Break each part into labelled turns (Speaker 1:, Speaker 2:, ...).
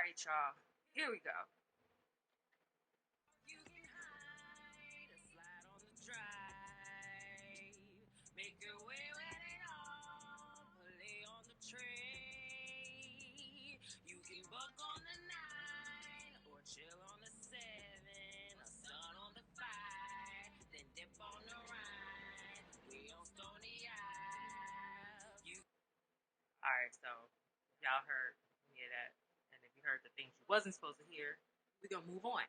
Speaker 1: right, y'all. Here we go. You can hide or slide on the drive. Make your way when it all. Play on the tray. You can buck on the 9 or chill on the 7. Or start on the 5. Then dip on the ride. We on Stony Ave. Alright, so y'all heard any of that. And if you heard the things you wasn't supposed to hear, we're gonna move on.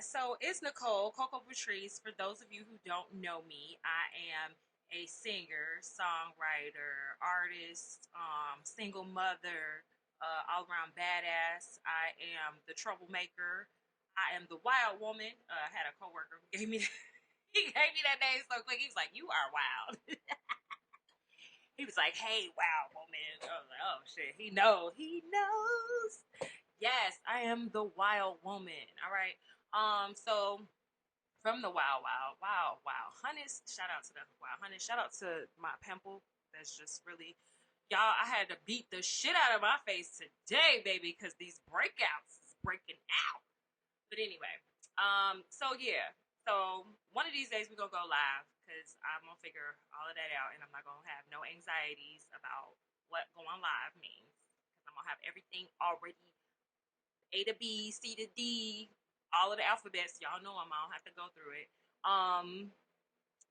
Speaker 1: So it's Nicole Patrice. For those of you who don't know me, I am a singer, songwriter, artist, single mother, all around badass. I am the troublemaker. I am the wild woman. I had a coworker who gave me he gave me that name so quick. He was like, "You are wild." He was like, "Hey, wild woman." I was like, "Oh shit, he knows. He knows." Yes, I am the wild woman. All right. So from the wow, Hunnids, shout out to the wow Hunnids, shout out to my pimple. That's just really y'all. I had to beat the shit out of my face today, baby, because these breakouts is breaking out. But anyway, so yeah, so one of these days we're gonna go live because I'm gonna figure all of that out, and I'm not gonna have no anxieties about what going live means because I'm gonna have everything already A to B, C to D, all of the alphabets. Y'all know them. I don't have to go through it.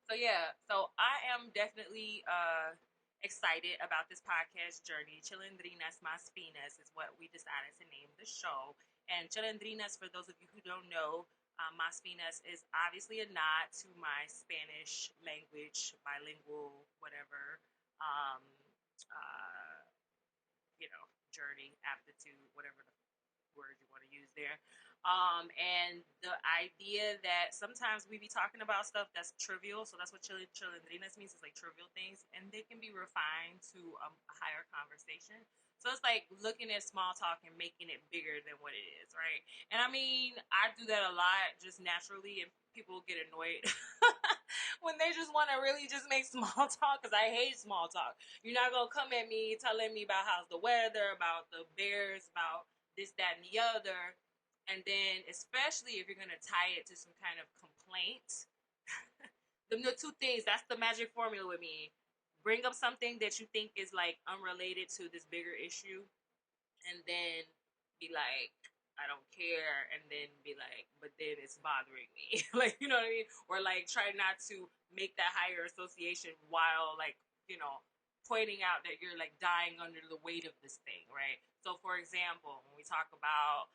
Speaker 1: So yeah, so I am definitely excited about this podcast journey. Chilindrinas más Finas is what we decided to name the show. And Chilindrinas, for those of you who don't know, más Finas is obviously a nod to my Spanish language, bilingual, whatever, um, uh, journey, aptitude, whatever the word you want to use there. And the idea that sometimes we be talking about stuff that's trivial, so that's what chilindrinas means, is like trivial things, and they can be refined to a higher conversation. So it's like looking at small talk and making it bigger than what it is, right? And I mean, I do that a lot just naturally, and people get annoyed when they just want to really just make small talk because I hate small talk. You're not going to come at me telling me about how's the weather, about the Bears, about this, that, and the other. And then, especially if you're going to tie it to some kind of complaint, the two things, that's the magic formula with me. Bring up something that you think is like unrelated to this bigger issue, and then be like, I don't care, and then be like, but then it's bothering me. Like, you know what I mean? Or like try not to make that higher association while like, you know, pointing out that you're like dying under the weight of this thing, right? So for example, when we talk about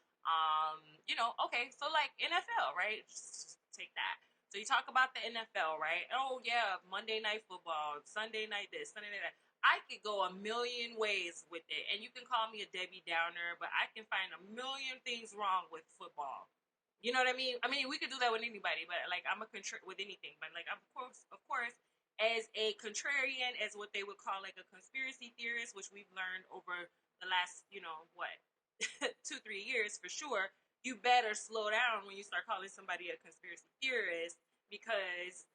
Speaker 1: okay, so like NFL, right? Just take that. So you talk about the NFL, right? Oh yeah, Monday night football, Sunday night this, Sunday night that. I could go a million ways with it, and you can call me a Debbie Downer, but I can find a million things wrong with football. You know what I mean? I mean, we could do that with anybody, but like I'm with anything, but like of course, as a contrarian, as what they would call like a conspiracy theorist, which we've learned over the last, 2-3 years for sure. You better slow down when you start calling somebody a conspiracy theorist because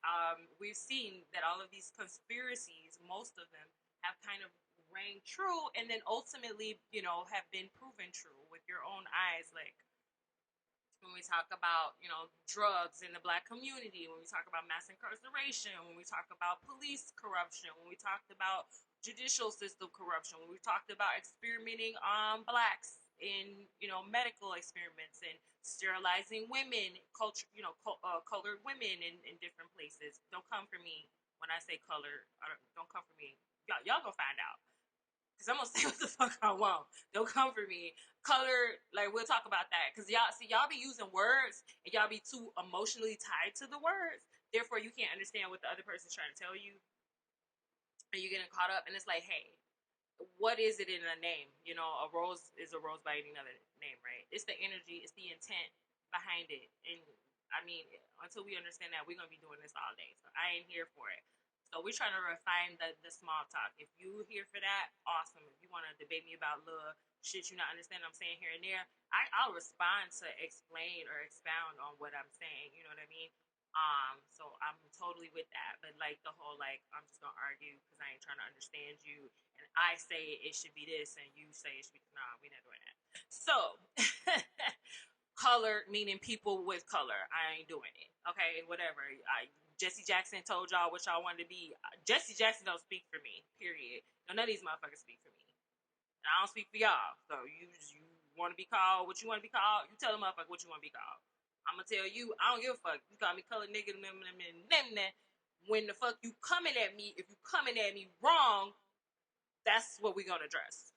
Speaker 1: we've seen that all of these conspiracies, most of them, have kind of rang true and then ultimately, have been proven true with your own eyes. Like when we talk about, drugs in the black community, when we talk about mass incarceration, when we talk about police corruption, when we talked about judicial system corruption, when we talked about experimenting on blacks in, medical experiments and sterilizing women, colored women in different places. Don't come for me when I say colored. Don't come for me. Y'all gonna find out. Cause I'm gonna say what the fuck I want. Don't come for me. Color, like we'll talk about that. Cause y'all be using words and y'all be too emotionally tied to the words. Therefore, you can't understand what the other person's trying to tell you, and you're getting caught up. And it's like, hey, what is it in a name? A rose is a rose by any other name, right? It's the energy, it's the intent behind it. And I mean, until we understand that, we're gonna be doing this all day. So I ain't here for it. So we're trying to refine the small talk. If you here for that, awesome. If you want to debate me about little shit you not understand I'm saying here and there, I'll respond to explain or expound on what I'm saying. You know what I mean? So I'm totally with that. But like the whole like I'm just gonna argue because I ain't trying to understand you, and I say it should be this, and you say it should be nah. We not doing that. So, colored meaning people with color. I ain't doing it. Okay, whatever. Jesse Jackson told y'all what y'all wanted to be. Jesse Jackson don't speak for me. Period. None of these motherfuckers speak for me. And I don't speak for y'all. So you want to be called what you want to be called. You tell the motherfucker what you want to be called. I'm gonna tell you, I don't give a fuck. You call me colored nigga, when the fuck you coming at me, if you coming at me wrong, that's what we gonna address.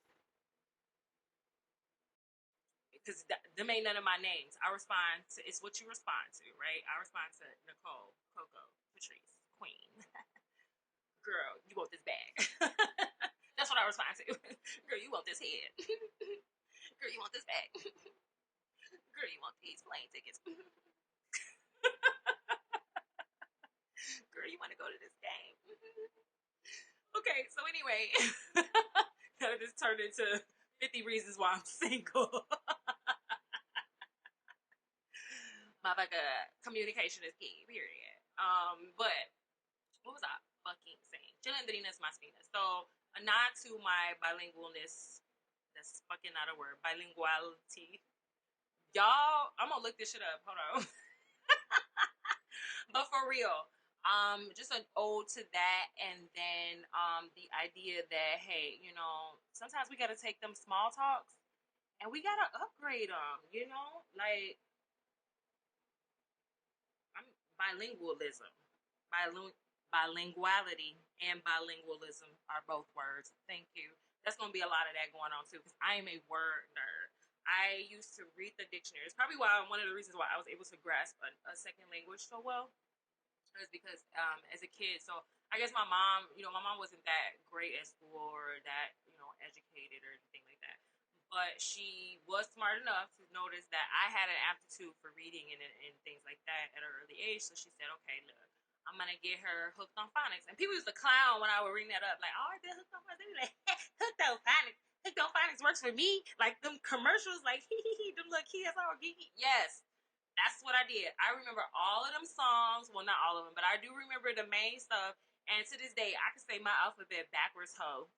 Speaker 1: Because them ain't none of my names. I respond to, it's what you respond to, right? I respond to Nicole, Coco, Patrice, Queen. Girl, you want this bag. That's what I respond to. Girl, you want this head. Girl, you want this bag. Girl, you want these plane tickets. Girl, you want to go to this game. Okay, so anyway, now this turned into 50 reasons why I'm single. Motherfucker, communication is key, period. But what was I fucking saying? Chilindrinas, más finas. So a nod to my bilingualness. That's fucking not a word. Bilinguality. Y'all, I'm gonna look this shit up. Hold on. But for real, just an ode to that, and then the idea that hey, you know, sometimes we gotta take them small talks and we gotta upgrade them. You know, like I'm bilingualism, bilinguality, and bilingualism are both words. Thank you. That's gonna be a lot of that going on too, because I am a word nerd. I used to read the dictionary. It's probably why one of the reasons why I was able to grasp a second language so well is because as a kid, so I guess my mom, you know, my mom wasn't that great at school or that, you know, educated or anything like that. But she was smart enough to notice that I had an aptitude for reading and things like that at an early age. So she said, okay, look, I'm going to get her hooked on phonics. And people used to clown when I would ring that up. Like, oh, I did hooked on phonics. They be like, hooked on phonics. Hooked on phonics works for me. Like them commercials, like, them little kids all geeky. Yes, that's what I did. I remember all of them songs. Well, not all of them, but I do remember the main stuff. And to this day, I can say my alphabet backwards, ho.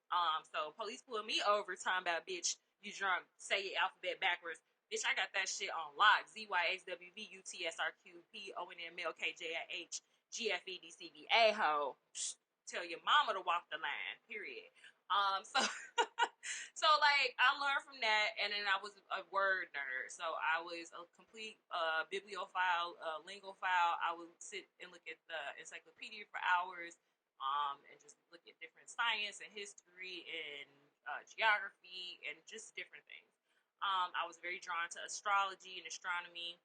Speaker 1: So police pulled me over, talking about, bitch, you drunk, say your alphabet backwards. Bitch, I got that shit on lock. ZYHWVUTSRQPONMLKJIH ho. Tell your mama to walk the line. Period. So so like I learned from that, and then I was a word nerd. So I was a complete bibliophile, lingophile. I would sit and look at the encyclopedia for hours, and just look at different science and history and geography and just different things. I was very drawn to astrology and astronomy,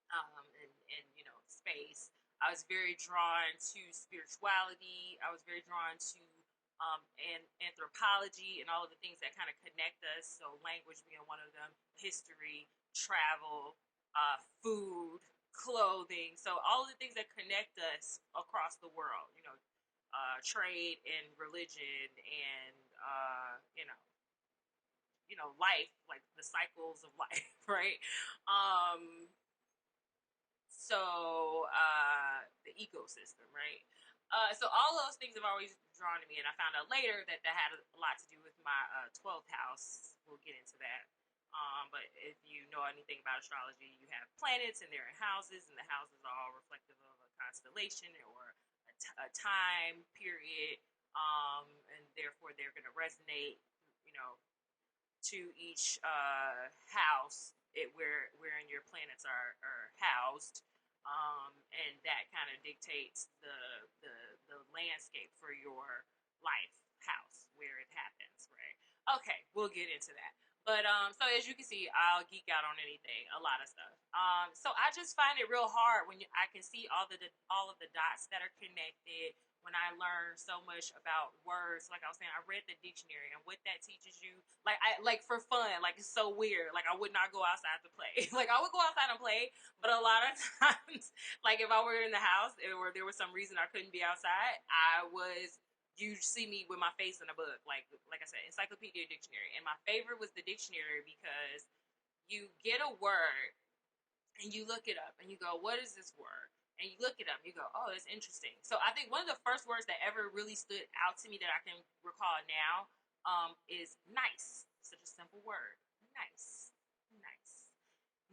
Speaker 1: and you know, space. I was very drawn to spirituality. I was very drawn to and anthropology and all of the things that kind of connect us. So language being one of them, history, travel, food, clothing. So all of the things that connect us across the world. You know, trade and religion and life, like the cycles of life, right? Um, the ecosystem, right? So all those things have always drawn to me, and I found out later that that had a lot to do with my 12th house. We'll get into that. But if you know anything about astrology, you have planets and they're in houses, and the houses are all reflective of a constellation or a time period, and therefore they're going to resonate, you know, to each house wherein your planets are housed, and that kind of dictates the landscape for your life house where it happens, right? Okay, we'll get into that. But so as you can see, I'll geek out on anything, a lot of stuff. So I just find it real hard when I can see all of the dots that are connected. When I learned so much about words, like I was saying, I read the dictionary, and what that teaches you, like for fun, like it's so weird. Like I would not go outside to play. Like I would go outside and play, but a lot of times, like if I were in the house or there was some reason I couldn't be outside, you'd see me with my face in a book, like I said, encyclopedia dictionary. And my favorite was the dictionary because you get a word and you look it up and you go, what is this word? and you look it up, you go, oh, that's interesting. So I think one of the first words that ever really stood out to me that I can recall now is nice. Such a simple word. Nice. Nice.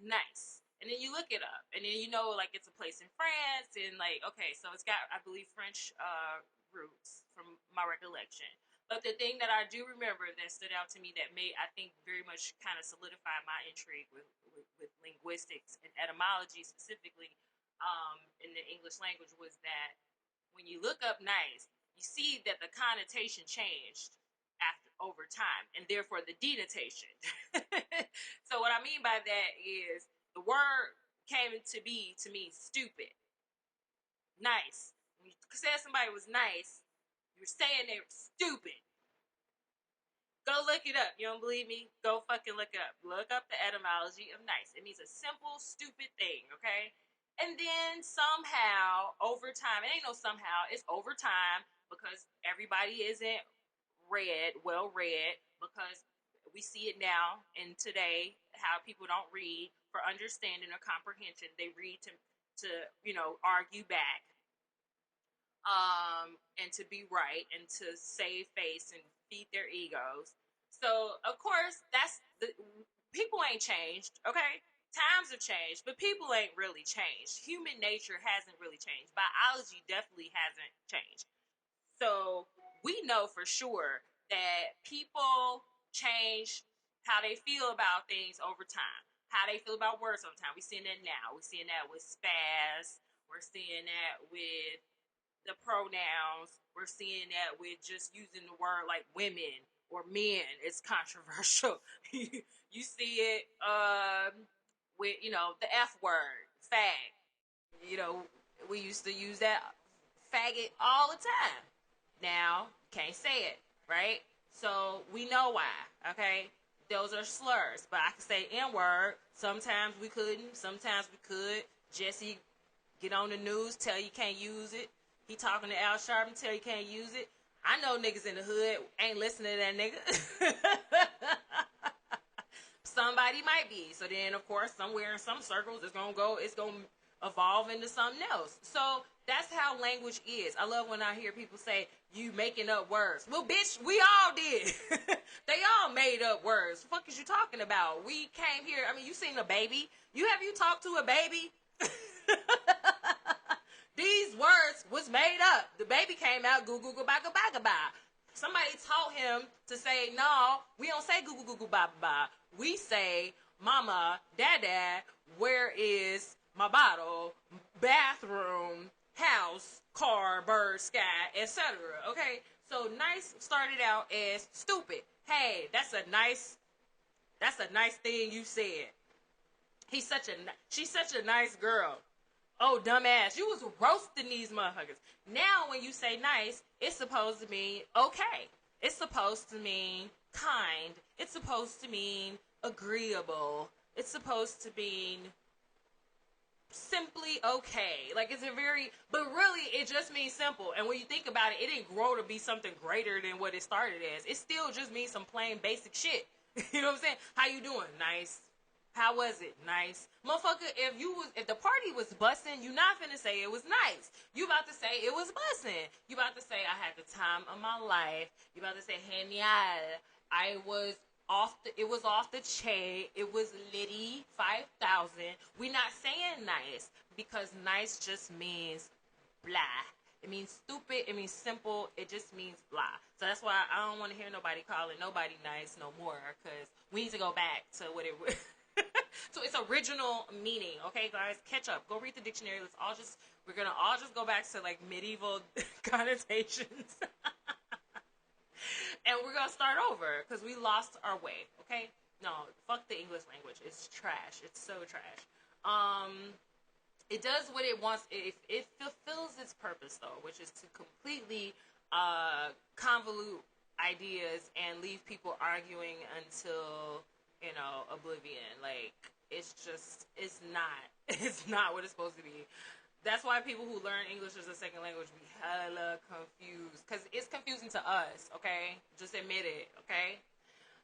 Speaker 1: Nice. And then you look it up, and then you know, like, it's a place in France, and like, okay, so it's got, I believe, French roots from my recollection. But the thing that I do remember that stood out to me that made, I think, very much kind of solidify my intrigue with linguistics and etymology specifically in the English language was that when you look up nice, you see that the connotation changed over time, and therefore the denotation. So what I mean by that is the word came to be to mean stupid, nice. When you said somebody was nice, you were saying they were stupid. Go look it up. You don't believe me? Go fucking look it up. Look up the etymology of nice. It means a simple, stupid thing, okay? And then somehow, over time, it ain't no somehow, it's over time because everybody isn't well read, because we see it now and today how people don't read for understanding or comprehension. They read to argue back, and to be right and to save face and feed their egos. So of course people ain't changed, okay? Times have changed, but people ain't really changed. Human nature hasn't really changed. Biology definitely hasn't changed. So we know for sure that people change how they feel about things over time, how they feel about words over time. We're seeing that now. We're seeing that with spaz. We're seeing that with the pronouns. We're seeing that with just using the word like women or men. It's controversial. You see it with, the F word, fag. We used to use that faggot all the time. Now, can't say it, right? So we know why, okay? Those are slurs. But I can say N word. Sometimes we couldn't. Sometimes we could. Jesse get on the news, tell you can't use it. He talking to Al Sharpton, tell you can't use it. I know niggas in the hood ain't listening to that nigga. Somebody might be. So then, of course, somewhere in some circles, it's going to evolve into something else. So that's how language is. I love when I hear people say, you making up words. Well, bitch, we all did. They all made up words. What the fuck is you talking about? We came here. I mean, you seen a baby. Have you talked to a baby? These words was made up. The baby came out, goo goo goo ba ga ba ga ba. Somebody taught him to say, no, we don't say goo goo goo goo ba ba ba. We say, mama, dada, where is my bottle, bathroom, house, car, bird, sky, etc. Okay? So nice started out as stupid. Hey, that's a nice thing you said. She's such a nice girl. Oh, dumbass, you was roasting these motherfuckers. Now, when you say nice, it's supposed to mean okay. It's supposed to mean kind. It's supposed to mean agreeable. It's supposed to mean simply okay. Like, but really, it just means simple. And when you think about it, it didn't grow to be something greater than what it started as. It still just means some plain basic shit. You know what I'm saying? How you doing? Nice. How was it? Nice. Motherfucker, if the party was busting, you not finna say it was nice. You about to say it was busting. You about to say I had the time of my life. You about to say genial. It was off the chain. It was litty 5,000. We not saying nice because nice just means blah. It means stupid. It means simple. It just means blah. So that's why I don't want to hear nobody calling nobody nice no more, because we need to go back to what it was. So it's original meaning. Okay, guys, catch up. Go read the dictionary. We're gonna all just go back to like medieval connotations, and we're gonna start over because we lost our way. Okay, no, fuck the English language. It's trash. It's so trash. It does what it wants. It fulfills its purpose though, which is to completely convolute ideas and leave people arguing until oblivion. Like, it's not what it's supposed to be. That's why people who learn English as a second language be hella confused, because it's confusing to us. Okay, just admit it. Okay.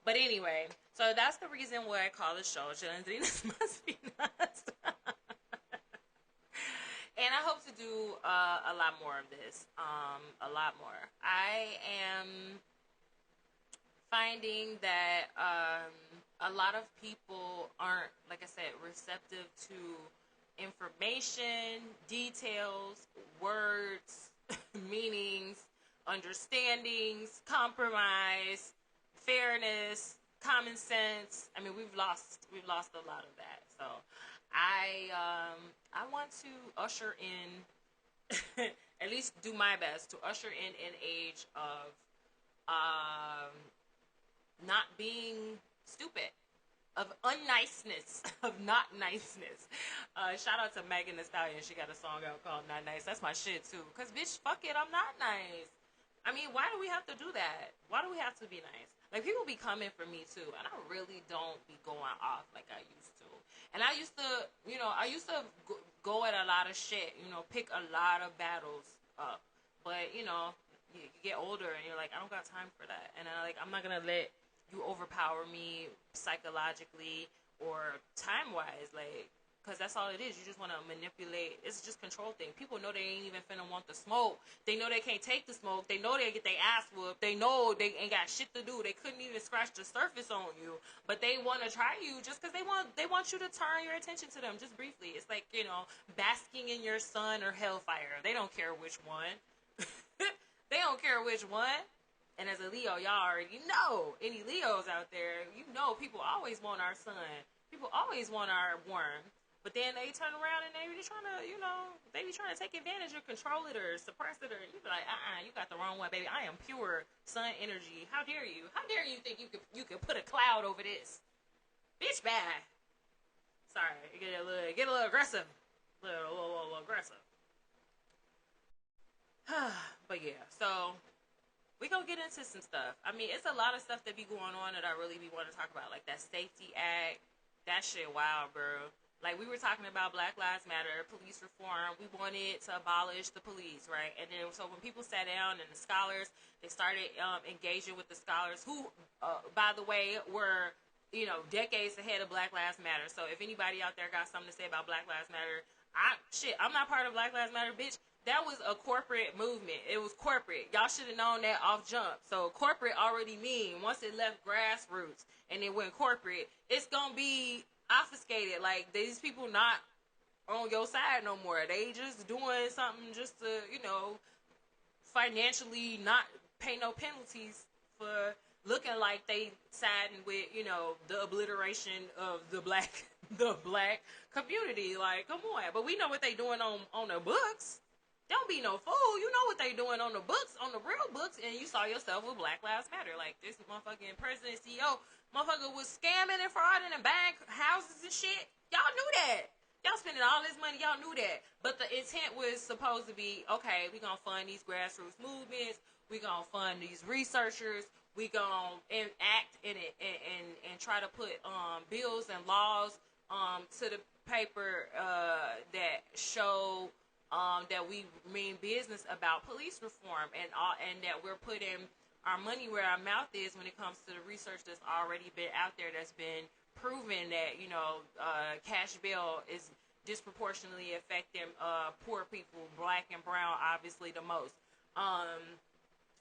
Speaker 1: But anyway, so that's the reason why I call the show Chilindrinas must be nuts. And I hope to do a lot more of this. A lot more. I am finding that a lot of people aren't, like I said, receptive to information, details, words, meanings, understandings, compromise, fairness, common sense. I mean, we've lost a lot of that. So, I want to usher in, at least do my best to usher in an age of um, not being stupid, of unniceness, of not niceness. Shout out to Megan Thee Stallion. She got a song out called Not Nice. That's my shit too. Cause bitch, fuck it, I'm not nice. I mean, why do we have to do that? Why do we have to be nice? Like, people be coming for me too, and I really don't be going off like I used to. And I used to, go at a lot of shit, pick a lot of battles up. But, you get older and you're like, I don't got time for that. And I'm not gonna let you overpower me psychologically or time wise, like, because that's all it is. You just want to manipulate. It's just control thing. People know they ain't even finna want the smoke. They know they can't take the smoke. They know they get their ass whooped. They know they ain't got shit to do. They couldn't even scratch the surface on you, but they want to try you just because they want you to turn your attention to them just briefly. It's like, basking in your sun or hellfire. They don't care which one. They don't care which one. And as a Leo, y'all already know, any Leos out there, people always want our sun. People always want our warmth. But then they turn around and they be trying to, they be trying to take advantage or control it or suppress it, or you be like, you got the wrong one, baby. I am pure sun energy. How dare you? How dare you think you could put a cloud over this? Bitch, bad. Sorry, get a little aggressive. Little aggressive. But yeah, so we gonna get into some stuff. I mean, it's a lot of stuff that be going on that I really be wanting to talk about, like that Safety Act. That shit wild, bro. Like, we were talking about Black Lives Matter, police reform. We wanted to abolish the police, right? And then, so when people sat down and the scholars, they started engaging with the scholars who, by the way, were, decades ahead of Black Lives Matter. So if anybody out there got something to say about Black Lives Matter, I'm not part of Black Lives Matter, bitch. That was a corporate movement. It was corporate. Y'all should have known that off jump. So corporate already mean once it left grassroots and it went corporate, it's gonna be obfuscated. Like, these people not on your side no more. They just doing something just to, financially not pay no penalties for looking like they siding with, the obliteration of the black the black community. Like, come on. But we know what they doing on the books. Don't be no fool. You know what they doing on the books, on the real books, and you saw yourself with Black Lives Matter. Like, this motherfucking president, CEO, motherfucker was scamming and frauding and buying houses and shit. Y'all knew that. Y'all spending all this money. Y'all knew that. But the intent was supposed to be, okay, we gonna fund these grassroots movements. We gonna fund these researchers. We gonna act in it and try to put bills and laws to the paper that show that we mean business about police reform, and that we're putting our money where our mouth is when it comes to the research that's already been out there, that's been proven that cash bail is disproportionately affecting poor people, black and brown, obviously the most,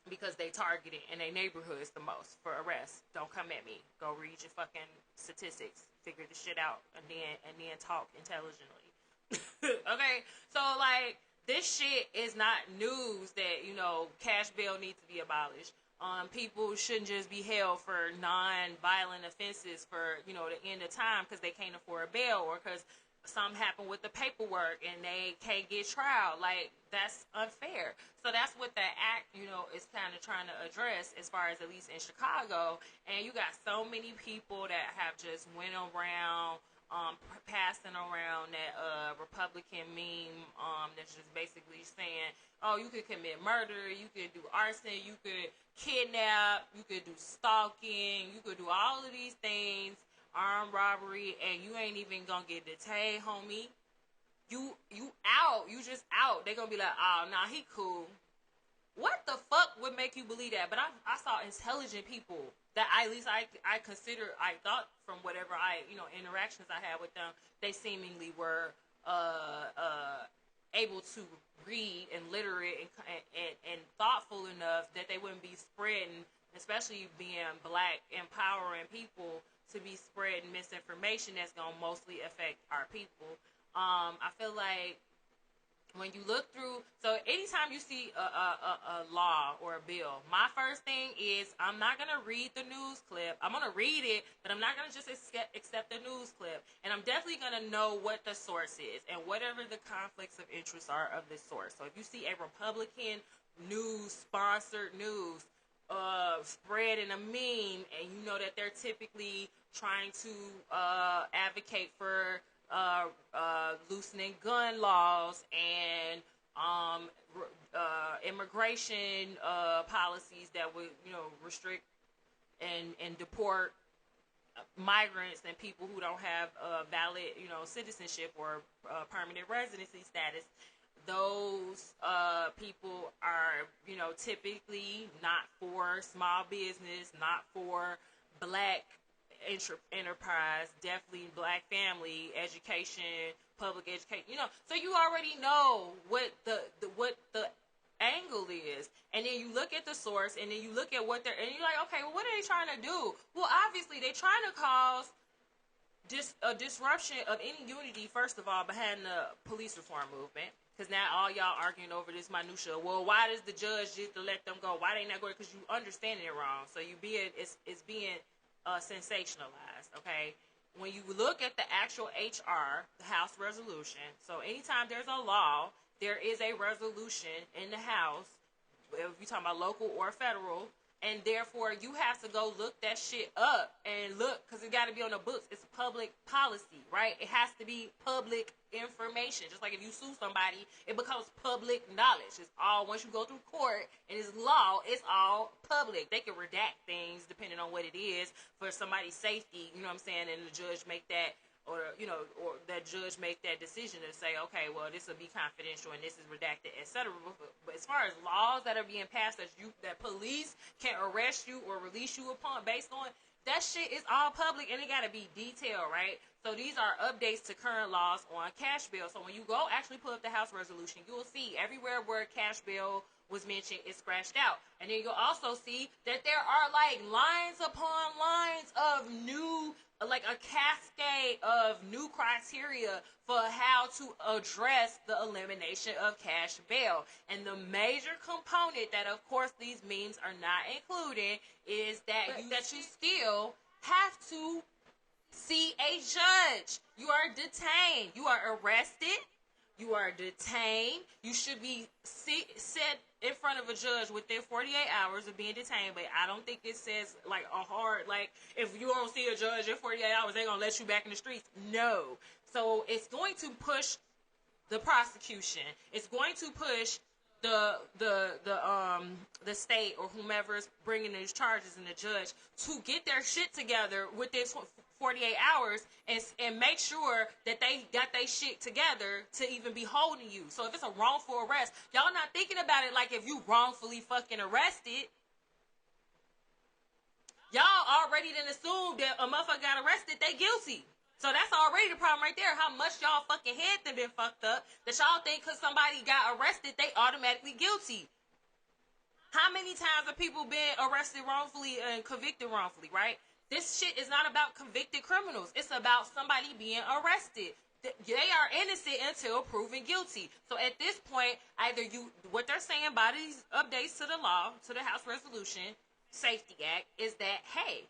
Speaker 1: because they target it in their neighborhoods the most for arrests. Don't come at me. Go read your fucking statistics, figure the shit out, and then talk intelligently. Okay, so like, this shit is not news that cash bail needs to be abolished. People shouldn't just be held for non-violent offenses for the end of time because they can't afford bail, or because something happened with the paperwork and they can't get trial. Like, that's unfair. So that's what the act is kind of trying to address, as far as at least in Chicago. And you got so many people that have just went around passing around that Republican meme that's just basically saying, oh, you could commit murder, you could do arson, you could kidnap, you could do stalking, you could do all of these things, armed robbery, and you ain't even gonna get detained, homie. You out. You just out. They gonna be like, oh, nah, he cool. What the fuck would make you believe that? But I saw intelligent people that at least I thought from whatever interactions I had with them, they seemingly were able to read and literate and thoughtful enough that they wouldn't be spreading, especially being black, empowering people, to be spreading misinformation that's going to mostly affect our people. I feel like when you look through, so anytime you see a law or a bill, my first thing is I'm not going to read the news clip. I'm going to read it, but I'm not going to just accept the news clip. And I'm definitely going to know what the source is and whatever the conflicts of interest are of this source. So if you see a Republican news-sponsored news spreading a meme, and you know that they're typically trying to advocate for loosening gun laws and immigration policies that would, restrict and deport migrants and people who don't have valid, citizenship or permanent residency status. Those people are, typically not for small business, not for black enterprise, definitely black family, education, public education, so you already know what the angle is. And then you look at the source, and then you look at what they're, and you're like, okay, well, what are they trying to do? Well, obviously they're trying to cause a disruption of any unity, first of all, behind the police reform movement. Because now all y'all arguing over this minutia. Well, why does the judge just to let them go? Why they not going? Because you understanding it wrong. So it's being sensationalized, okay? When you look at the actual HR, the House resolution, so anytime there's a law, there is a resolution in the House, if you're talking about local or federal, and therefore you have to go look that shit up and look, because it got to be on the books. It's public policy, right? It has to be public information. Just like if you sue somebody, it becomes public knowledge. It's all, once you go through court and it's law, it's all public. They can redact things depending on what it is for somebody's safety, you know what I'm saying, and the judge make that, or that judge make that decision to say, okay, well, this will be confidential and this is redacted, etc. But as far as laws that are being passed that police can arrest you or release you upon based on, that shit is all public, and it got to be detailed, right? So these are updates to current laws on cash bail. So when you go actually pull up the House resolution, you will see everywhere where cash bail was mentioned, it's scratched out. And then you'll also see that there are like lines upon lines of new, like a cascade of new criteria for how to address the elimination of cash bail. And the major component that, of course, these memes are not including is that you still have to see a judge. You are detained. You are arrested. You are detained. You should be set in front of a judge within 48 hours of being detained. But I don't think it says like a hard, like if you don't see a judge in 48 hours, they're going to let you back in the streets. No. So it's going to push the prosecution. It's going to push the state or whomever is bringing these charges and the judge to get their shit together within 48 hours and make sure that they got their shit together to even be holding you. So if it's a wrongful arrest, y'all not thinking about it like if you wrongfully fucking arrested. Y'all already done assumed that a motherfucker got arrested, they guilty. So that's already the problem right there. How much y'all fucking head done been fucked up that y'all think because somebody got arrested, they automatically guilty. How many times have people been arrested wrongfully and convicted wrongfully, right? This shit is not about convicted criminals. It's about somebody being arrested. They are innocent until proven guilty. So at this point, what they're saying by these updates to the law, to the House Resolution, Safety Act, is that, hey,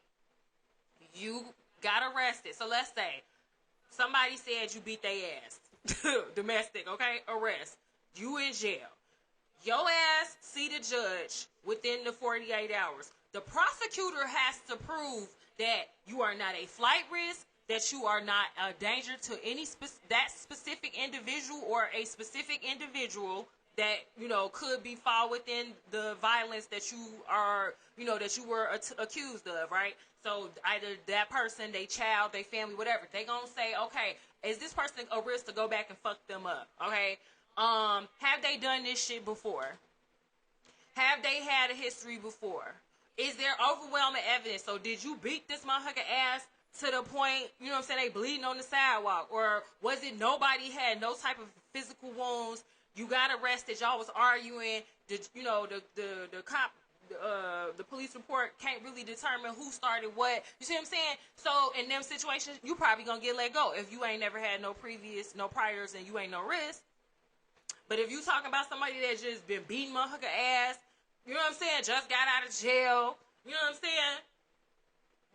Speaker 1: you got arrested. So let's say somebody said you beat their ass. Domestic, okay? Arrest. You in jail. Your ass see the judge within the 48 hours. The prosecutor has to prove that you are not a flight risk, that you are not a danger to any that specific individual or a specific individual that, could fall within the violence that you are, that you were accused of, right? So either that person, they child, they family, whatever, they gonna say, okay, is this person a risk to go back and fuck them up? Okay. Have they done this shit before? Have they had a history before? Is there overwhelming evidence? So did you beat this motherfucker ass to the point, they bleeding on the sidewalk? Or was it nobody had no type of physical wounds? You got arrested. Y'all was arguing. The cop, the police report can't really determine who started what. You see what I'm saying? So in them situations, you probably gonna get let go if you ain't never had no priors, and you ain't no risk. But if you talking about somebody that just been beating motherfucker ass, you know what I'm saying? Just got out of jail. You know what I'm saying?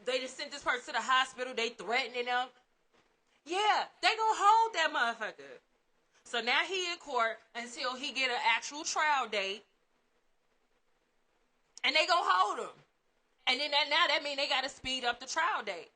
Speaker 1: They just sent this person to the hospital. They threatening them. Yeah, they gonna hold that motherfucker. So now he in court until he get an actual trial date. And they gonna hold him. And then that mean they gotta speed up the trial date.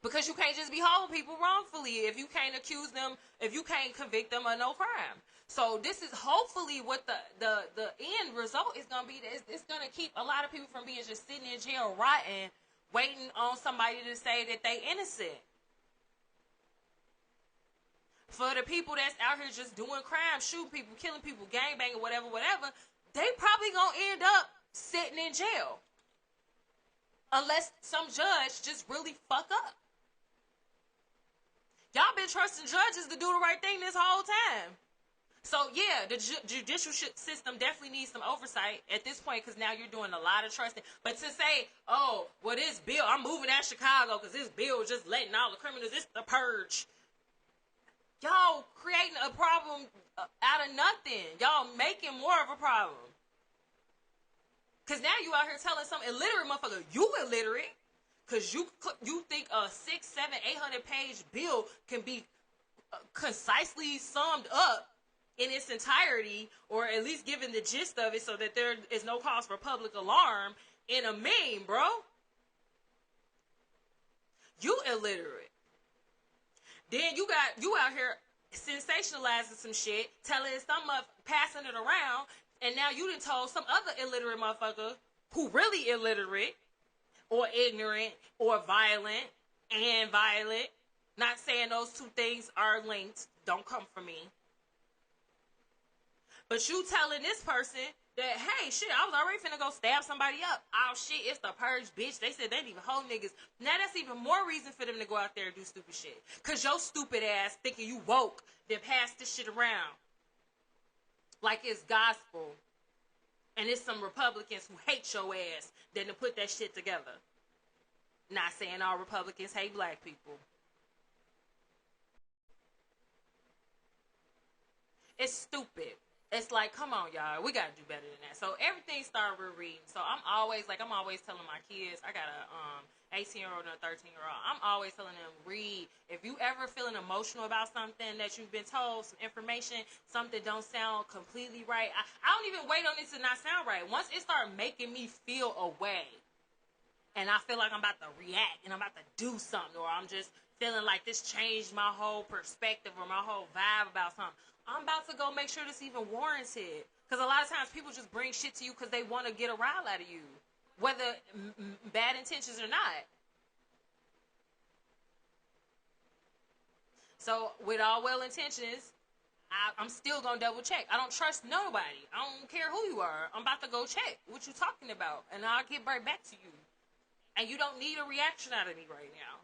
Speaker 1: Because you can't just be holding people wrongfully if you can't accuse them, if you can't convict them of no crime. So this is hopefully what the end result is gonna be. It's gonna keep a lot of people from being just sitting in jail rotting, waiting on somebody to say that they innocent. For the people that's out here just doing crime, shooting people, killing people, gangbanging, whatever, they probably gonna end up sitting in jail. Unless some judge just really fuck up. Y'all been trusting judges to do the right thing this whole time. So yeah, the judicial system definitely needs some oversight at this point, because now you're doing a lot of trusting. But to say, oh, well, this bill, I'm moving out of Chicago because this bill is just letting all the criminals, it's the purge. Y'all creating a problem out of nothing. Y'all making more of a problem. Because now you out here telling some illiterate motherfucker, you illiterate, because you think a 600, 700, 800 page bill can be concisely summed up in its entirety, or at least given the gist of it so that there is no cause for public alarm in a meme, bro. You illiterate. Then you out here sensationalizing some shit, telling some of, passing it around, and now you done told some other illiterate motherfucker who really illiterate or ignorant or violent, not saying those two things are linked, don't come for me. But you telling this person that, hey, shit, I was already finna go stab somebody up. Oh, shit, it's the purge, bitch. They said they didn't even hold niggas. Now that's even more reason for them to go out there and do stupid shit. Because your stupid ass thinking you woke, then pass this shit around like it's gospel. And it's some Republicans who hate your ass that to put that shit together. Not saying all Republicans hate black people. It's stupid. It's like, come on, y'all. We got to do better than that. So everything started with reading. So I'm always telling my kids, I got a 18-year-old and a 13-year-old. I'm always telling them, read. If you ever feeling emotional about something that you've been told, some information, something don't sound completely right, I don't even wait on it to not sound right. Once it started making me feel a way, and I feel like I'm about to react and I'm about to do something, or I'm just feeling like this changed my whole perspective or my whole vibe about something, I'm about to go make sure this even warranted. Because a lot of times people just bring shit to you because they want to get a rile out of you, whether bad intentions or not. So with all well intentions, I'm still going to double check. I don't trust nobody. I don't care who you are. I'm about to go check what you're talking about, and I'll get right back to you. And you don't need a reaction out of me right now.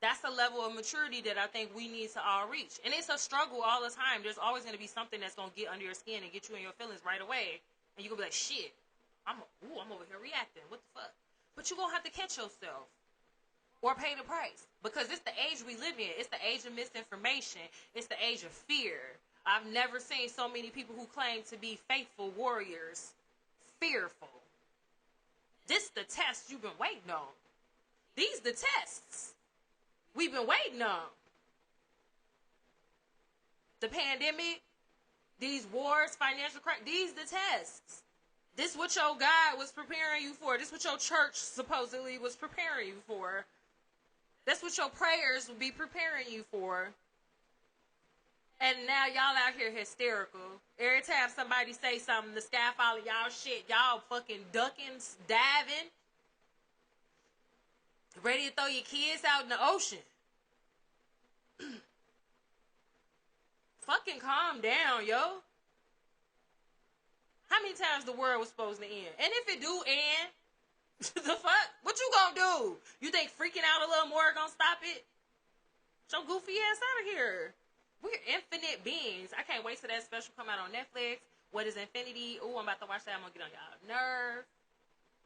Speaker 1: That's the level of maturity that I think we need to all reach. And it's a struggle all the time. There's always going to be something that's going to get under your skin and get you in your feelings right away. And you're going to be like, shit, I'm over here reacting. What the fuck? But you're going to have to catch yourself or pay the price. Because it's the age we live in. It's the age of misinformation. It's the age of fear. I've never seen so many people who claim to be faithful warriors fearful. This the test you've been waiting on. These the tests we've been waiting on. The pandemic, these wars, financial crisis, these the tests. This what your God was preparing you for. This what your church supposedly was preparing you for. That's what your prayers will be preparing you for. And now y'all out here hysterical. Every time somebody say something, the sky falling, y'all shit, y'all fucking ducking, diving. Ready to throw your kids out in the ocean. Fucking calm down, yo. How many times the world was supposed to end? And if it do end, the fuck? What you gonna do? You think freaking out a little more gonna stop it? Get your goofy ass out of here. We're infinite beings. I can't wait till that special come out on Netflix. What is infinity? Ooh, I'm about to watch that. I'm gonna get on y'all nerve.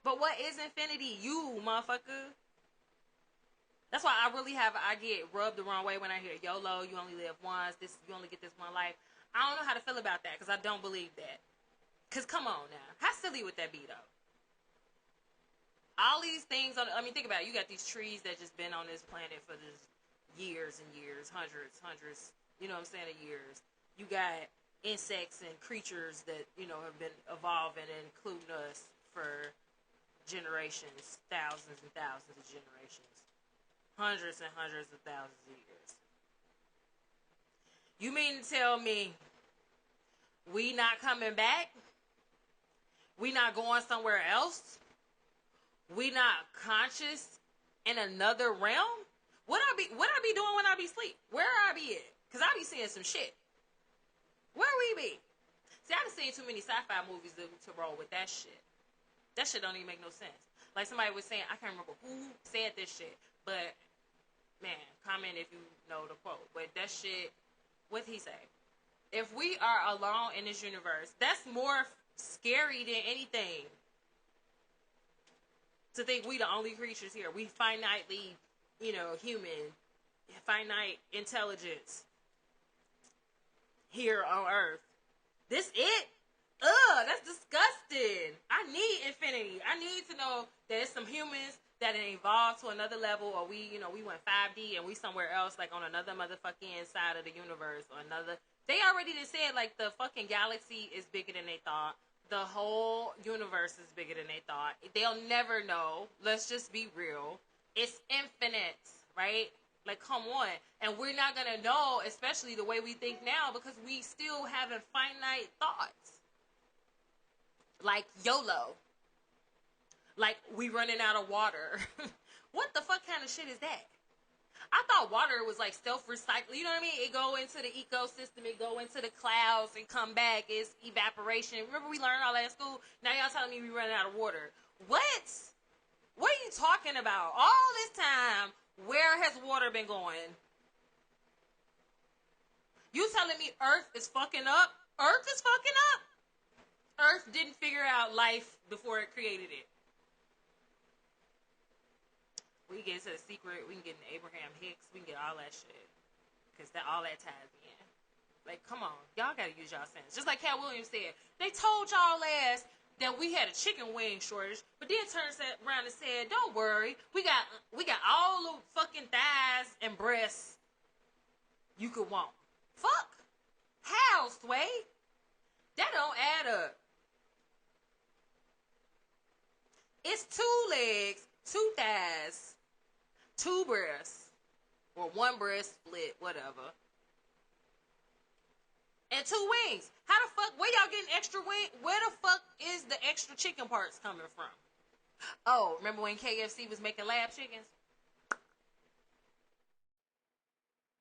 Speaker 1: But what is infinity? You, motherfucker. That's why I get rubbed the wrong way when I hear YOLO, you only live once, this you only get this one life. I don't know how to feel about that because I don't believe that. Because come on now. How silly would that be though? All these things think about it. You got these trees that just been on this planet for just years and years, hundreds, you know what I'm saying, of years. You got insects and creatures that, have been evolving and including us for generations, thousands and thousands of generations. Hundreds and hundreds of thousands of years. You mean to tell me we not coming back? We not going somewhere else? We not conscious in another realm? What I be doing when I be asleep? Where I be at? Cause I be seeing some shit. Where we be? See, I done seen too many sci-fi movies to roll with that shit. That shit don't even make no sense. Like somebody was saying, I can't remember who said this shit, but man, comment if you know the quote. But that shit, what'd he say? If we are alone in this universe, that's more scary than anything. To think we the only creatures here. We finitely, human, finite intelligence here on Earth. This it? Ugh, that's disgusting. I need infinity. I need to know that it's some humans that evolved to another level, or we went 5D and we somewhere else, like on another motherfucking side of the universe, or another. They already just said, like, the fucking galaxy is bigger than they thought. The whole universe is bigger than they thought. They'll never know. Let's just be real. It's infinite, right? Like, come on. And we're not going to know, especially the way we think now, because we still have finite thoughts. Like YOLO. Like, we running out of water. What the fuck kind of shit is that? I thought water was like self-recycling. You know what I mean? It go into the ecosystem. It go into the clouds and come back. It's evaporation. Remember we learned all that in school? Now y'all telling me we running out of water. What? What are you talking about? All this time, where has water been going? You telling me Earth is fucking up? Earth is fucking up? Earth didn't figure out life before it created it. We can get into the secret. We can get into Abraham Hicks. We can get all that shit. Because all that ties in. Like, come on. Y'all got to use y'all sense. Just like Cat Williams said. They told y'all ass that we had a chicken wing shortage. But then turned around and said, don't worry. We got all the fucking thighs and breasts you could want. Fuck. How, Sway? That don't add up. It's 2 legs, 2 thighs, 2 breasts, or 1 breast split, whatever, and 2 wings. How the fuck? Where y'all getting extra wing? Where the fuck is the extra chicken parts coming from? Oh, remember when KFC was making lab chickens?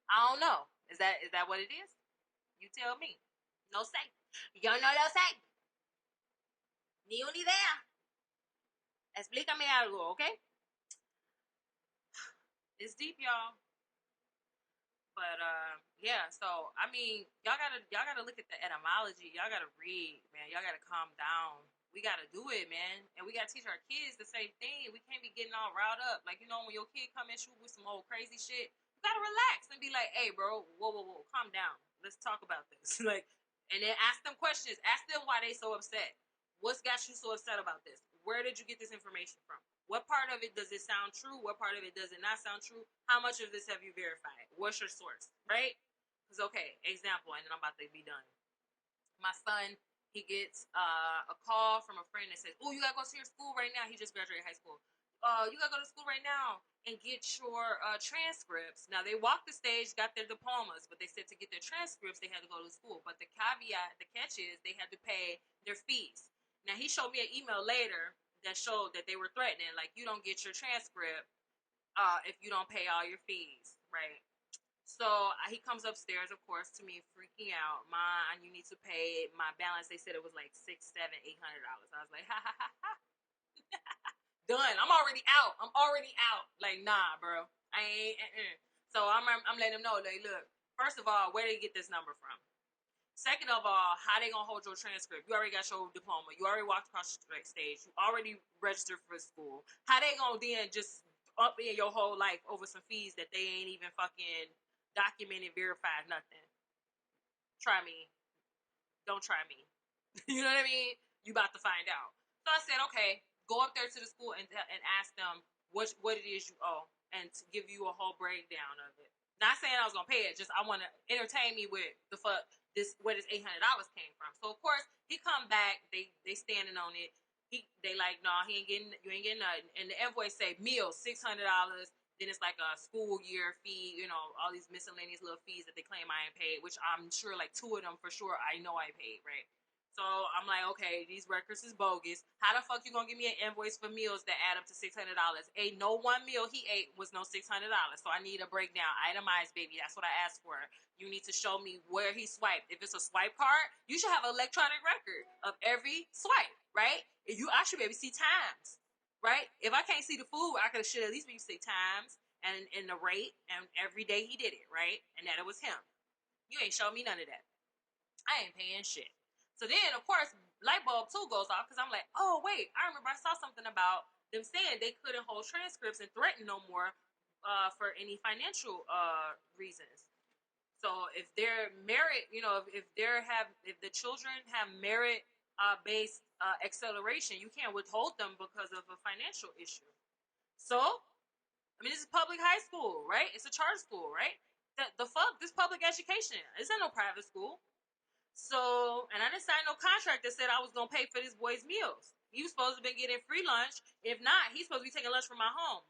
Speaker 1: I don't know. Is that what it is? You tell me. No say. Yo no lo sé. Ni una idea. Explícame algo, okay? It's deep, y'all. But yeah, so I mean, y'all gotta look at the etymology. Y'all gotta read, man. Y'all gotta calm down. We gotta do it, man. And we gotta teach our kids the same thing. We can't be getting all riled up. Like, when your kid come at you with some old crazy shit, you gotta relax and be like, hey bro, whoa, calm down. Let's talk about this. Like, and then ask them questions. Ask them why they so upset. What's got you so upset about this? Where did you get this information from? What part of it does it sound true? What part of it does it not sound true? How much of this have you verified? What's your source, right? Because, okay, example, and then I'm about to be done. My son, he gets a call from a friend that says, oh, you got to go to your school right now. He just graduated high school. You got to go to school right now and get your transcripts. Now, they walked the stage, got their diplomas, but they said to get their transcripts, they had to go to school. But the caveat, the catch is, they had to pay their fees. Now, he showed me an email later that showed that they were threatening, like, you don't get your transcript if you don't pay all your fees, right? So he comes upstairs, of course, to me, freaking out. Mom, you need to pay my balance. They said it was like $600, $700, $800. I was like, ha ha ha ha. Done. I'm already out. Like, nah, bro. I ain't. So I'm letting them know, like, look, First of all, where did they get this number from? Second of all, how they gonna hold your transcript? You already got your diploma. You already walked across the stage. You already registered for school. How they gonna then just up in your whole life over some fees that they ain't even fucking documented, verified, nothing? Try me. Don't try me. You know what I mean? You about to find out. So I said, okay, go up there to the school and ask them what it is you owe, and to give you a whole breakdown of it. Not saying I was gonna pay it, just I want to entertain me with the fuck this where this $800 came from. So of course he come back, they standing on it. They like, no, he ain't getting, you ain't getting nothing. And the invoice say meals $600. Then it's like a school year fee, you know, all these miscellaneous little fees that they claim I ain't paid, which I'm sure like 2 of them for sure I know I paid, right? So I'm like, okay, these records is bogus. How the fuck you gonna give me an invoice for meals that add up to $600? Ain't no one meal he ate was no $600. So I need a breakdown, itemized, baby. That's what I asked for. You need to show me where he swiped. If it's a swipe card, you should have an electronic record of every swipe, right? I should be able to see times, right? If I can't see the food, I should at least be able to see times and the rate and every day he did it, right? And that it was him. You ain't show me none of that. I ain't paying shit. So then, of course, light bulb 2 goes off because I'm like, oh, wait, I remember I saw something about them saying they couldn't hold transcripts and threaten no more for any financial reasons. So if their merit, you know, if the children have merit based acceleration, you can't withhold them because of a financial issue. So, I mean, this is public high school, right? It's a charter school, right? The fuck? This public education. This ain't no private school. So, and I didn't sign no contract that said I was gonna pay for this boy's meals. He was supposed to be getting free lunch. If not, he's supposed to be taking lunch from my home.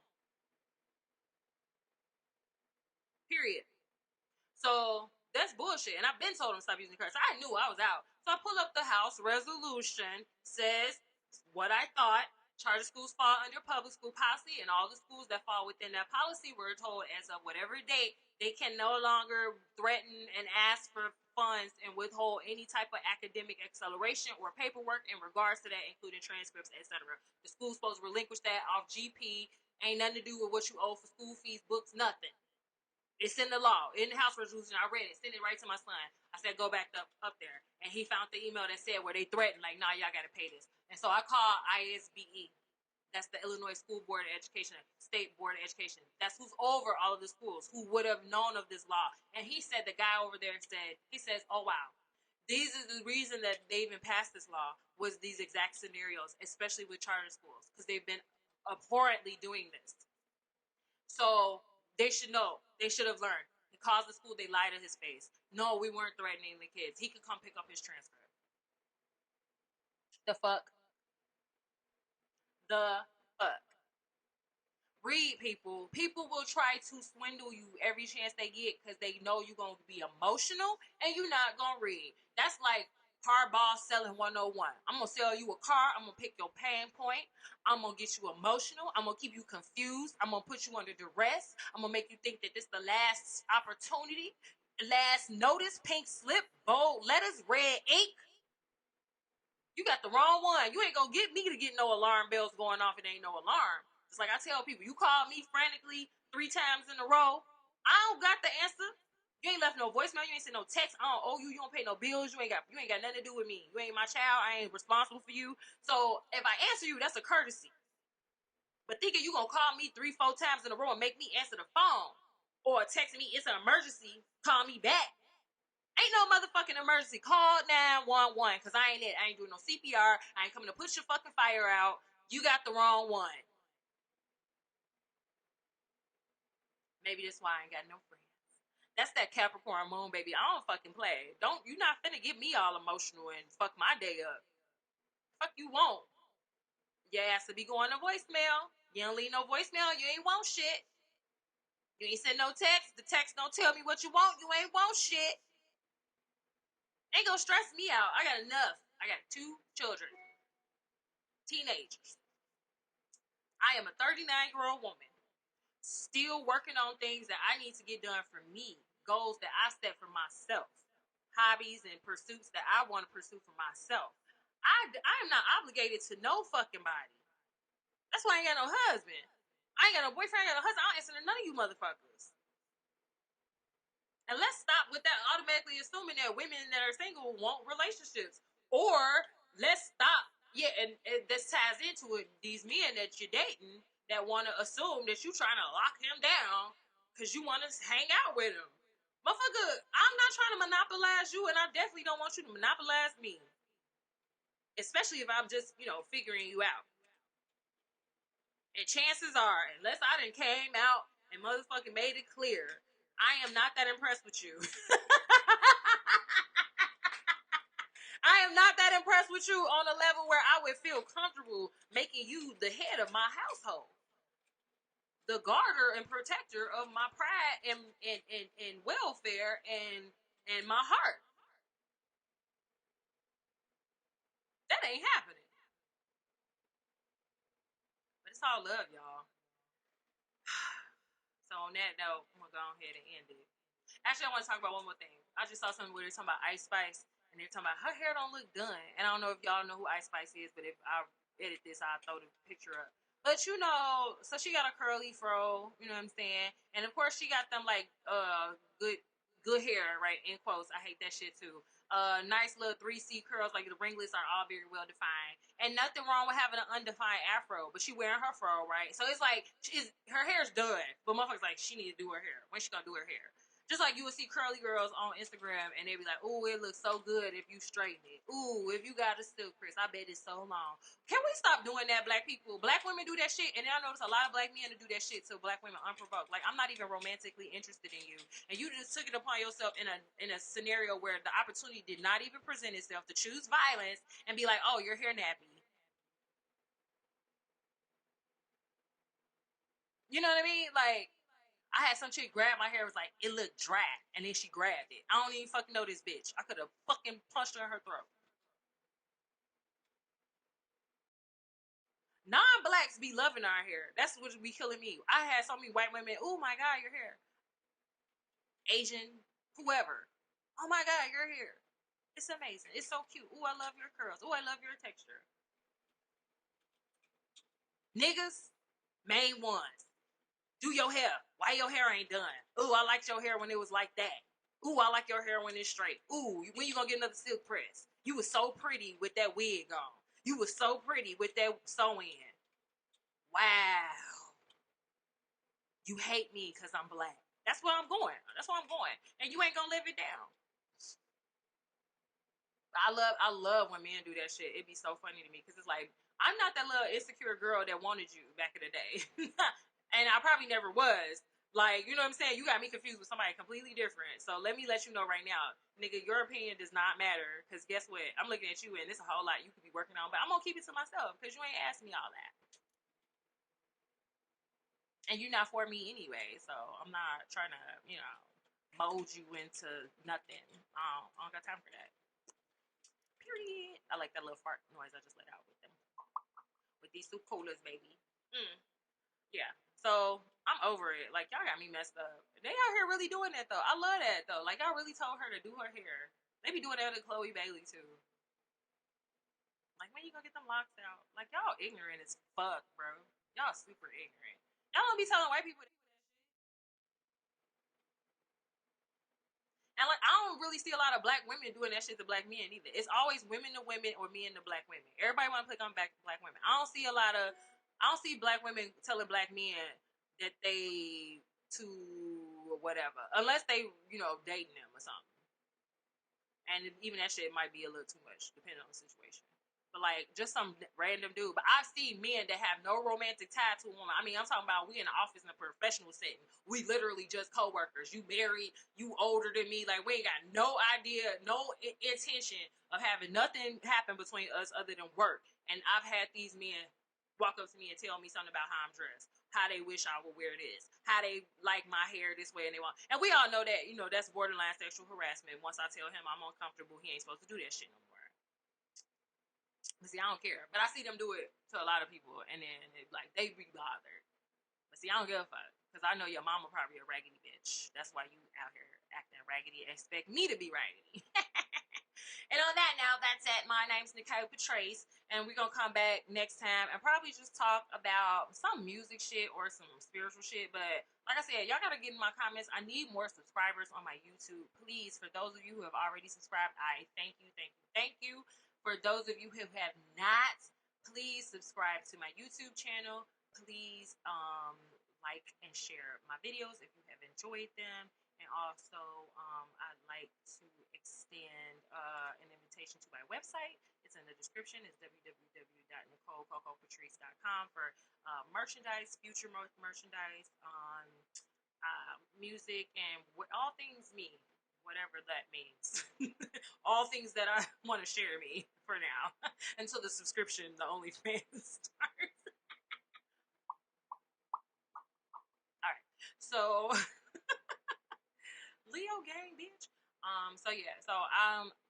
Speaker 1: Period. So that's bullshit. And I've been told him stop using curse. I knew I was out. So I pull up the House resolution, says what I thought. Charter schools fall under public school policy, and all the schools that fall within that policy were told as of whatever date they can no longer threaten and ask for funds and withhold any type of academic acceleration or paperwork in regards to that, including transcripts, etc. The school's supposed to relinquish that off GP. Ain't nothing to do with what you owe for school fees, books, nothing. It's in the law, in the House resolution. I read it, sent it right to my son. I said, go back up there. And he found the email that said where they threatened, like, nah, y'all got to pay this. And so I called ISBE. That's the Illinois School Board of Education, State Board of Education. That's who's over all of the schools, who would have known of this law. And he said, the guy over there says, oh, wow. These is the reason that they even passed this law was these exact scenarios, especially with charter schools, because they've been abhorrently doing this. So they should know. They should have learned. He calls the school, they lie to his face. No, we weren't threatening the kids. He could come pick up his transcript. The fuck? The fuck? Read, people. People will try to swindle you every chance they get because they know you're going to be emotional and you're not going to read. That's like car boss selling 101. I'm going to sell you a car. I'm going to pick your pain point. I'm going to get you emotional. I'm going to keep you confused. I'm going to put you under duress. I'm going to make you think that this is the last opportunity, last notice, pink slip, bold letters, red ink. You got the wrong one. You ain't going to get me to get no alarm bells going off. It ain't no alarm. It's like I tell people, you call me frantically 3 times in a row, I don't got the answer. You ain't left no voicemail. You ain't sent no text. I don't owe you. You don't pay no bills. You ain't got nothing to do with me. You ain't my child. I ain't responsible for you. So if I answer you, that's a courtesy. But thinking you gonna call me 3-4 times in a row and make me answer the phone or text me it's an emergency, call me back. Ain't no motherfucking emergency. Call 911 because I ain't it. I ain't doing no CPR. I ain't coming to put your fucking fire out. You got the wrong one. Maybe that's why I ain't got no friends. That's that Capricorn moon, baby. I don't fucking play. You not finna get me all emotional and fuck my day up. Fuck you won't. Your ass to be going to voicemail. You don't leave no voicemail. You ain't want shit. You ain't send no text. The text don't tell me what you want. You ain't want shit. Ain't gonna stress me out. I got enough. I got 2 children. Teenagers. I am a 39-year-old woman. Still working on things that I need to get done for me. Goals that I set for myself. Hobbies and pursuits that I want to pursue for myself. I am not obligated to no fucking body. That's why I ain't got no husband. I ain't got no boyfriend. I ain't got no husband. I don't answer to none of you motherfuckers. And let's stop with that automatically assuming that women that are single want relationships. Or let's stop. Yeah, and this ties into it. These men that you're dating that want to assume that you're trying to lock him down because you want to hang out with him. Motherfucker, I'm not trying to monopolize you, and I definitely don't want you to monopolize me. Especially if I'm just, figuring you out. And chances are, unless I done came out and motherfucking made it clear, I am not that impressed with you. I am not that impressed with you on a level where I would feel comfortable making you the head of my household. The guarder and protector of my pride and welfare and my heart. That ain't happening. But it's all love, y'all. So on that note, I'm gonna go ahead and end it. Actually, I want to talk about one more thing. I just saw something where they're talking about Ice Spice, and they're talking about her hair don't look done. And I don't know if y'all know who Ice Spice is, but if I edit this, I'll throw the picture up. But so she got a curly fro, you know what I'm saying? And of course, she got them like good hair, right? In quotes. I hate that shit too. Nice little 3C curls, like the ringlets are all very well defined, and nothing wrong with having an undefined afro. But she wearing her fro, right? So it's like her hair's done, but motherfuckers like she need to do her hair. When she gonna do her hair? Just like you would see curly girls on Instagram and they be like, "Ooh, it looks so good if you straighten it. Ooh, if you got a silk press, I bet it's so long." Can we stop doing that, black people? Black women do that shit, and I notice a lot of black men to do that shit to black women unprovoked. Like, I'm not even romantically interested in you, and you just took it upon yourself in a scenario where the opportunity did not even present itself to choose violence and be like, "Oh, your hair nappy." You know what I mean? Like, I had some chick grab my hair, was like, it looked dry, and then she grabbed it. I don't even fucking know this bitch. I could have fucking punched her in her throat. Non-blacks be loving our hair. That's what be killing me. I had so many white women, oh my god, your hair. Asian, whoever. Oh my god, your hair. It's amazing. It's so cute. Oh, I love your curls. Oh, I love your texture. Niggas, main ones. Do your hair. Why your hair ain't done? Ooh, I liked your hair when it was like that. Ooh, I like your hair when it's straight. Ooh, when you gonna get another silk press? You was so pretty with that wig on. You was so pretty with that sew-in. Wow. You hate me because I'm black. That's where I'm going. That's where I'm going. And you ain't gonna live it down. I love when men do that shit. It'd be so funny to me because it's like I'm not that little insecure girl that wanted you back in the day, and I probably never was. Like, you know what I'm saying? You got me confused with somebody completely different. So let me let you know right now, nigga, your opinion does not matter. Because guess what? I'm looking at you and there's a whole lot you could be working on, but I'm gonna keep it to myself because you ain't asked me all that, and you're not for me anyway. So I'm not trying to, mold you into nothing. I don't got time for that. Period. I like that little fart noise I just let out with them. With these soup coolers, baby. Mm, yeah. So I'm over it. Like, y'all got me messed up. They out here really doing that though. I love that though. Like, y'all really told her to do her hair. They be doing that to Chloe Bailey too. Like, when you gonna get them locks out? Like, y'all ignorant as fuck, bro. Y'all super ignorant. Y'all don't be telling white people. And like, I don't really see a lot of black women doing that shit to black men either. It's always women to women or men to black women. Everybody want to click on black women. I don't see black women telling black men that they to whatever, unless they, dating them or something. And even that shit might be a little too much, depending on the situation. But like, just some random dude. But I see men that have no romantic tie to a woman. I mean, I'm talking about we in the office in a professional setting. We literally just co-workers. You married, you older than me. Like, we ain't got no idea, no intention of having nothing happen between us other than work. And I've had these men walk up to me and tell me something about how I'm dressed, how they wish I would wear this, how they like my hair this way and they want. And we all know that, that's borderline sexual harassment. Once I tell him I'm uncomfortable, he ain't supposed to do that shit no more. But see, I don't care. But I see them do it to a lot of people, and then they be bothered. But see, I don't give a fuck because I know your mama probably a raggedy bitch. That's why you out here acting raggedy and expect me to be raggedy. And on that now, that's it. My name's Nicole Patrice, and we're gonna come back next time and probably just talk about some music shit or some spiritual shit. But like I said, y'all gotta get in my comments. I need more subscribers on my YouTube. Please, for those of you who have already subscribed, I thank you, thank you, thank you. For those of you who have not, please subscribe to my YouTube channel. Please like and share my videos if you have enjoyed them. And also, I'd like to extend an invitation to my website. It's in the description. It's www.nicolepatrice.com for merchandise, future merchandise, music, and all things me, whatever that means. All things that I want to share me for now until the subscription, the OnlyFans starts. All right, so. Leo gang, bitch.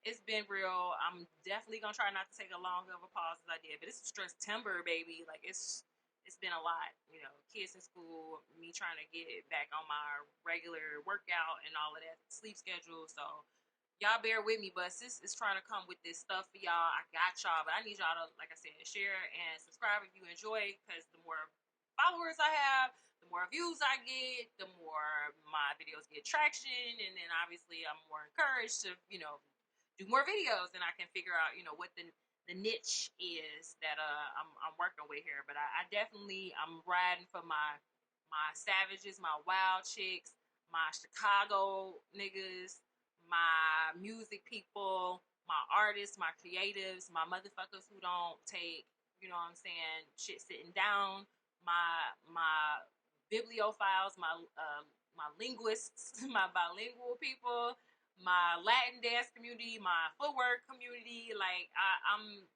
Speaker 1: It's been real. I'm definitely gonna try not to take a long of a pause as I did, but it's September, baby. Like it's been a lot, you know. Kids in school, me trying to get back on my regular workout and all of that sleep schedule. So y'all bear with me, but sis is trying to come with this stuff for y'all. I got y'all, but I need y'all to, like I said, share and subscribe if you enjoy, because the more followers I have, the more views I get, the more my videos get traction, and then obviously I'm more encouraged to, you know, do more videos, and I can figure out, you know, what the niche is that I'm working with here. But I definitely, I'm riding for my savages, my wild chicks, my Chicago niggas, my music people, my artists, my creatives, my motherfuckers who don't take, you know what I'm saying, shit sitting down, my bibliophiles, my linguists, my bilingual people, my Latin dance community, my footwork community. Like I'm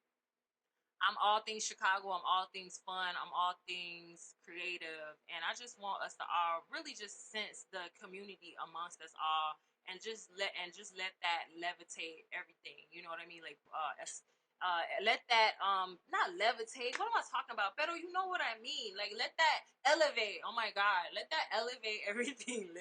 Speaker 1: all things Chicago. I'm all things fun. I'm all things creative, and I just want us to all really just sense the community amongst us all, and just let that levitate everything. You know what I mean? Like let that not levitate. What am I talking about? Pero you know what I mean. Like let that elevate. Oh my God, let that elevate everything.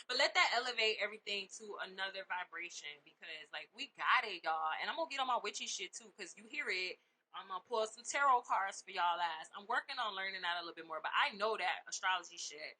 Speaker 1: But let that elevate everything to another vibration, because like we got it, y'all. And I'm gonna get on my witchy shit too, because you hear it. I'm gonna pull some tarot cards for y'all ass. I'm working on learning that a little bit more, but I know that astrology shit.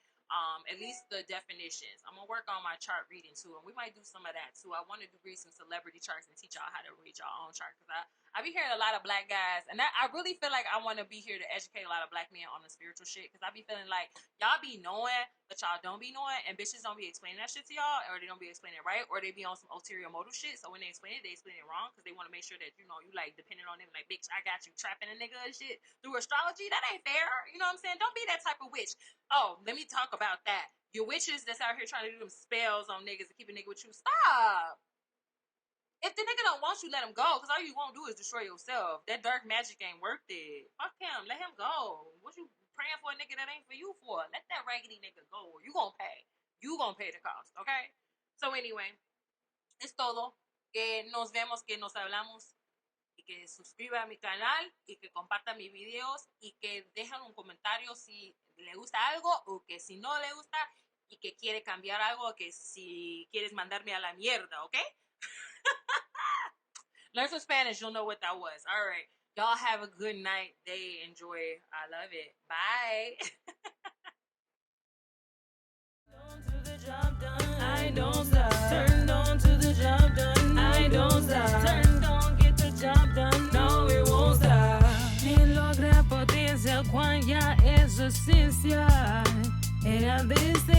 Speaker 1: At least the definitions. I'm gonna work on my chart reading too, and we might do some of that too. I want to read some celebrity charts and teach y'all how to read your own chart, because I be hearing a lot of black guys, and I really feel like I want to be here to educate a lot of black men on the spiritual shit, because I be feeling like y'all be knowing, but y'all don't be knowing, and bitches don't be explaining that shit to y'all, or they don't be explaining it right, or they be on some ulterior motive shit. So when they explain it wrong, because they want to make sure that, you know, you like depending on them, like, bitch, I got you trapping a nigga and shit through astrology. That ain't fair. You know what I'm saying? Don't be that type of witch. Oh, let me talk about that. Your witches that's out here trying to do them spells on niggas to keep a nigga with you, stop. If the nigga don't want you, let him go, because all you won't do is destroy yourself. That dark magic ain't worth it. Fuck him. Let him go. What you praying for a nigga that ain't for you for? Let that raggedy nigga go, or you gonna pay. You gonna pay the cost, okay? So anyway, es todo. Que nos vemos, que nos hablamos. Y que suscriba a mi canal, y que comparta mis videos, y que dejen un comentario si le gusta algo, o que si no le gusta, y que quiere cambiar algo, o que si quieres mandarme a la mierda, ¿ok? Learn some Spanish, you'll know what that was. All right. Y'all have a good night, day, enjoy. I love it. Bye. I don't stop. Turned on to the job done. I don't stop. Turned on, get the job done. No, it won't stop. Quien logra potencia cuando ya es esencial. Era desde